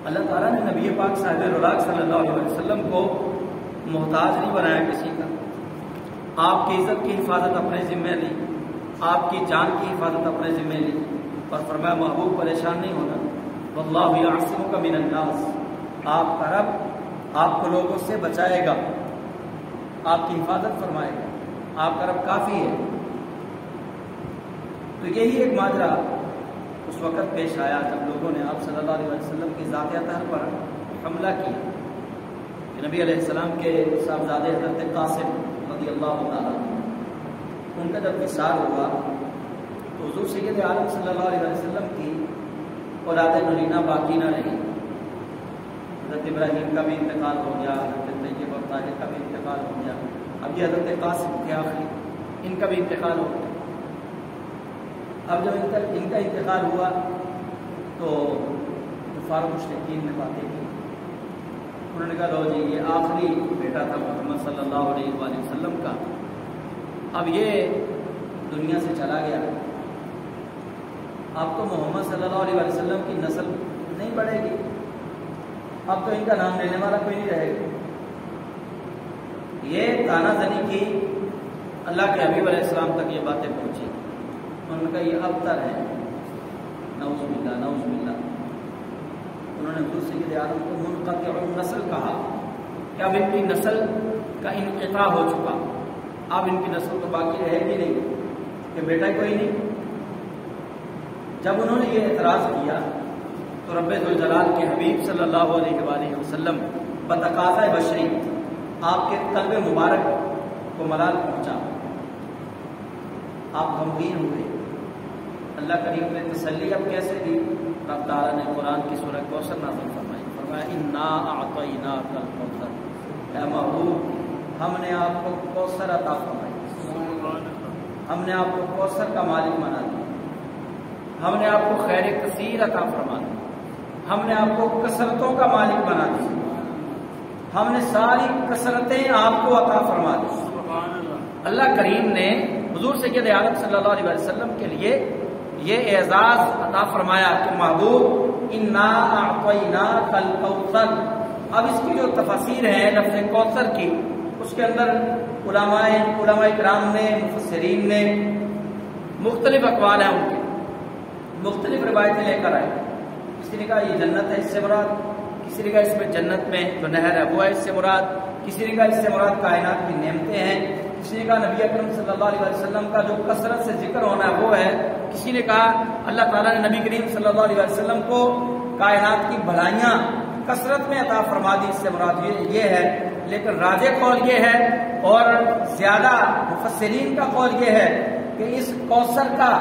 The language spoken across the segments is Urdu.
اللہ تعالیٰ نے نبی پاک صاحب رلاق صلی اللہ علیہ وسلم کو محتاج نہیں بنایا کسی کا. آپ کی عزت کی حفاظت اپنے ذمہ لی, آپ کی جان کی حفاظت اپنے ذمہ لی, اور فرمایا محبوب پریشان نہیں ہونا, واللہ یعصمک من الناس, آپ کا رب آپ کو لوگوں سے بچائے گا, آپ کی حفاظت فرمائے گا, آپ کا رب کافی ہے. تو یہی ایک ماجرا اس وقت پیش آیا جب لوگوں نے آپ صلی اللہ علیہ وسلم کی ذات اطہر پر حملہ کیا. نبی علیہ السلام کے صاحبزادے حضرت قاسم رضی اللہ تعالیٰ ان کا جب وصال ہوا تو حضور سید عالم صلی اللہ علیہ وسلم کی اولاد نرینہ باقی نہ رہی. حضرت ابراہیم کا بھی انتقال ہو گیا, حضرت طیب اور طاہر کا بھی انتقال ہو گیا, اب یہ حضرت قاسم کے آخری ان کا بھی انتقال ہو گیا. اب جب ان کا انتقال ہوا تو کفار مشرکین نے باتیں کی. انہوں نے کہا لو جی یہ آخری بیٹا تھا محمد صلی اللہ علیہ وآلہ وسلم کا, اب یہ دنیا سے چلا گیا, اب تو محمد صلی اللہ علیہ وسلم کی نسل نہیں بڑھے گی, اب تو ان کا نام لینے والا کوئی نہیں رہے گا. یہ تانا زنی کی اللہ کے حبیب علیہ السلام تک یہ باتیں پہنچی. انہوں نے کہا یہ ابتر ہے, نعوذ باللہ نعوذ باللہ. انہوں نے حضور سید عالم کو منقطع النسل کہا کہ اب ان کی نسل کا انقطاع ہو چکا, اب ان کی نسل تو باقی رہے گی نہیں, کہ بیٹا کوئی نہیں. جب انہوں نے یہ اعتراض کیا تو رب ذوالجلال کے حبیب صلی اللہ علیہ وآلہ وسلم بتقاضۂ بشری آپ کے قلب مبارک کو ملال پہنچا, آپ غمگین ہوئے. اللہ کریم نے تسلی اب کیسے دی؟ رب تعالیٰ نے قرآن کی سورہ کوثر نازل فرمائی, فرمایا انا اعطیناک الکوثر, اے محبوب ہم نے آپ کو کوثر عطا فرمائی, ہم نے آپ کو کوثر کا مالک بنا دیا, ہم نے آپ کو خیر کثیر عطا فرما دی, ہم نے آپ کو کثرتوں کا مالک بنا دیا, ہم نے ساری کثرتیں آپ کو عطا فرما دی. اللہ کریم نے حضور سید عالم صلی اللہ علیہ وسلم کے لیے یہ اعزاز عطا فرمایا کہ محبوب انا اعطیناک الکوثر. اب اس کی جو تفاسیر ہیں لفظ کوثر کی, اس کے اندر علماء کرام نے, مفسرین نے مختلف اقوال ہیں, ان کے مختلف روایتیں لے کر آئے. کسی نے کہا یہ جنت ہے اس سے مراد, کسی نے کہا اس میں جنت میں جو نہر ہے وہ ہے اس سے مراد, کسی نے کہا اس سے مراد کائنات کی نعمتیں ہیں, کسی نے کہا نبی اکرم صلی اللہ علیہ وسلم کا جو کثرت سے ذکر ہونا ہے وہ ہے, کسی نے کہا اللہ تعالیٰ نے نبی کریم صلی اللہ علیہ وسلم کو کائنات کی بھلائیاں کثرت میں عطا فرما دی, اس سے مراد یہ ہے. لیکن راجح قول یہ ہے اور زیادہ مفسرین کا قول یہ ہے کہ اس کوثر کا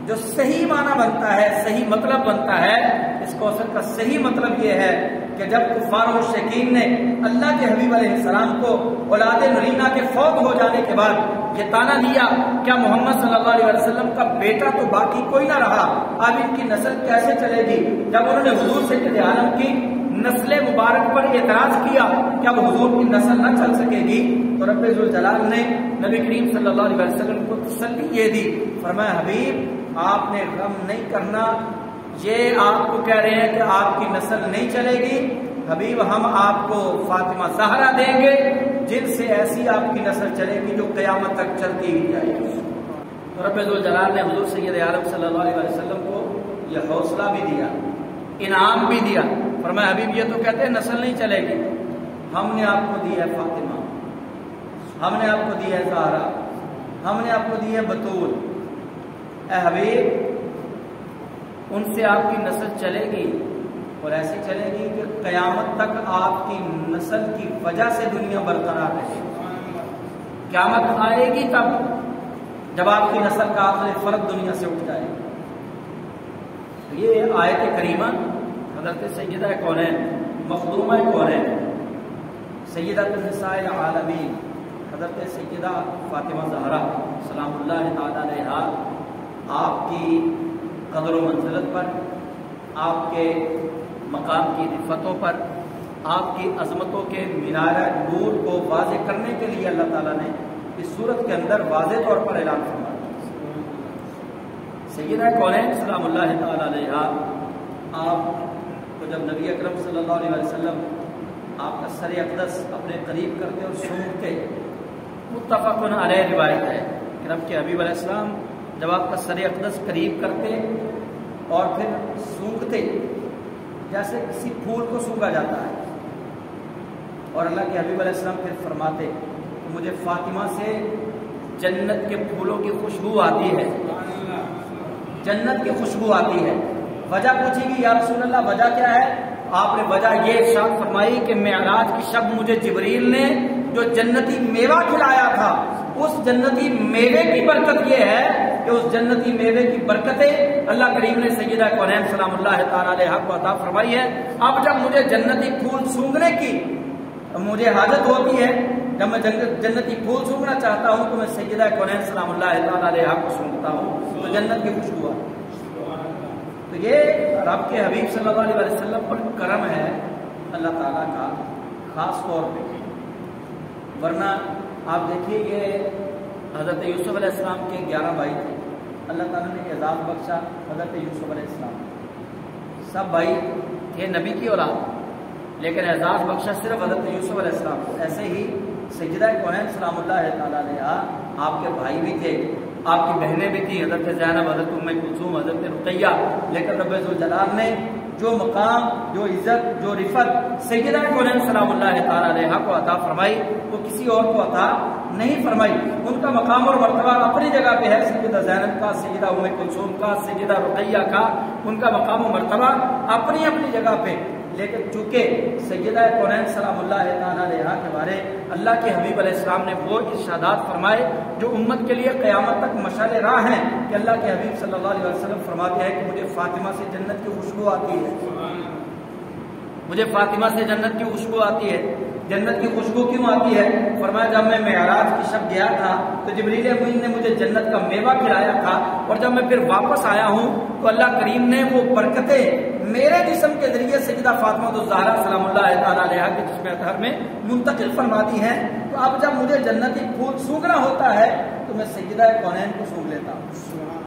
جو صحیح معنی بنتا ہے, صحیح مطلب بنتا ہے, اس کوثر کا صحیح مطلب یہ ہے کہ جب کفار و مشرکین نے اللہ کے حبیب علیہ السلام کو اولاد نرینہ کے فوت ہو جانے کے بعد یہ تانا دیا کیا محمد صلی اللہ علیہ وسلم کا بیٹا تو باقی کوئی نہ رہا, اب ان کی نسل کیسے چلے گی. جب انہوں نے حضور سید عالم کی نسل مبارک پر اعتراض کیا کہ اب حضور کی نسل نہ چل سکے گی, تو رب ذوالجلال نے نبی کریم صلی اللہ علیہ وسلم کو تسلی یہ دی, فرمایا حبیب آپ نے غم نہیں کرنا, یہ آپ کو کہہ رہے ہیں کہ آپ کی نسل نہیں چلے گی, حبیب ہم آپ کو فاطمہ زہرا دیں گے جن سے ایسی آپ کی نسل چلے گی جو قیامت تک چلتی ہی جائے گی. تو رب ذوالجلال نے حضور سید عالم صلی اللہ علیہ وسلم کو یہ حوصلہ بھی دیا, انعام بھی دیا, فرمایا حبیب یہ تو کہتے ہیں نسل نہیں چلے گی, ہم نے آپ کو دی ہے فاطمہ, ہم نے آپ کو دی ہے زہرا, ہم نے آپ کو دی ہے بطول. اے حبیب ان سے آپ کی نسل چلے گی اور ایسی چلے گی کہ قیامت تک آپ کی نسل کی وجہ سے دنیا برقرار رہے گی. قیامت آئے گی تب جب آپ کی نسل کا آخری فرد دنیا سے اٹھ جائے گا. یہ آیت کریمہ حضرت سیدہ کونین مخدومہ کونین سیدہ النساء العالمین حضرت سیدہ فاطمہ زہرا سلام اللہ تعالی علیہا آپ کی قدر و منزلت پر, آپ کے مقام کی رفتوں پر, آپ کی عظمتوں کے مینار نور کو واضح کرنے کے لیے اللہ تعالیٰ نے اس صورت کے اندر واضح طور پر اعلان فرمایا. سیدہ کونین سلام اللہ تعالی علیہا آپ کو تو جب نبی اکرم صلی اللہ علیہ وسلم آپ کا سر اقدس اپنے قریب کرتے اور سونگتے، متفق علیہ روایت ہے کہ رب کے حبیب علیہ السلام جب آپ کا سر اقدس قریب کرتے اور پھر سونگتے جیسے کسی پھول کو سونگا جاتا ہے، اور اللہ کے حبیب علیہ السلام پھر فرماتے کہ مجھے فاطمہ سے جنت کے پھولوں کی خوشبو آتی ہے، جنت کی خوشبو آتی ہے۔ وجہ پوچھی گی یا رسول اللہ وجہ کیا ہے؟ آپ نے وجہ یہ ارشاد فرمائی کہ معراج کی شب مجھے جبریل نے جو جنتی میوہ کھلایا تھا، اس جنتی میوے کی برکت یہ ہے کہ اس جنتی میوے کی برکتیں اللہ کریم نے سیدہ کونین سلام اللہ تعالی علیہ کو عطا فرمائی ہے۔ اب جب مجھے جنتی پھول سونگنے کی مجھے حاجت ہوتی ہے، جب میں جنتی پھول سونگنا چاہتا ہوں تو میں سیدہ کونین سلام اللہ تعالی علیہ کو سونگتا ہوں تو جنت کی خوشبو آتی ہے۔ تو یہ رب کے حبیب صلی اللہ علیہ وسلم پر کرم ہے اللہ تعالیٰ کا خاص طور پہ، ورنہ آپ دیکھیے یہ حضرت یوسف علیہ السلام کے 11 بھائی تھے، اللہ تعالیٰ نے اعزاز بخشا حضرت یوسف علیہ السلام، سب بھائی تھے نبی کی اولاد، لیکن اعزاز بخشا صرف حضرت یوسف علیہ السلام کو۔ ایسے ہی سیدہ کونین سلام اللہ تعالیٰ علیہ آپ کے بھائی بھی تھے، آپ کی بہنیں بھی تھیں، حضرت زینب، حضرت ام کلثوم، حضرت رقیہ، لیکن رب ذوالجلال نے جو مقام، جو عزت، جو رفت سیدہ کونین سلام اللہ تعالی علیہ کو عطا فرمائی وہ کسی اور کو عطا نہیں فرمائی۔ ان کا مقام اور مرتبہ اپنی جگہ پہ ہے، سیدہ زینب کا، سیدہ ام کلثوم کا، سیدہ رقیہ کا، ان کا مقام و مرتبہ اپنی اپنی جگہ پہ، لیکن چونکہ سیدہ کونین سلام اللہ تعالی علیہ کے بارے اللہ کے حبیب علیہ السلام نے وہ ارشادات فرمائے جو امت کے لیے قیامت تک مشعل راہ ہیں، کہ اللہ کے حبیب صلی اللہ علیہ وسلم فرماتے ہیں کہ مجھے فاطمہ سے جنت کی خوشبو آتی ہے، مجھے فاطمہ سے جنت کی خوشبو آتی ہے۔ جنت کی خوشبو کیوں آتی ہے؟ فرمایا جب میں معراج کی شب گیا تھا تو جبریل امین نے مجھے جنت کا میوہ کھلایا تھا، اور جب میں پھر واپس آیا ہوں تو اللہ کریم نے وہ برکتیں میرے جسم کے ذریعے سیدہ فاطمہ الزہرا سلام اللہ تعالی علیہ کے جسم اطہر میں منتقل فرما دی ہیں۔ تو اب جب مجھے جنتی پھول سونگنا ہوتا ہے تو میں سیدہ کونین کو سونگ لیتا ہوں۔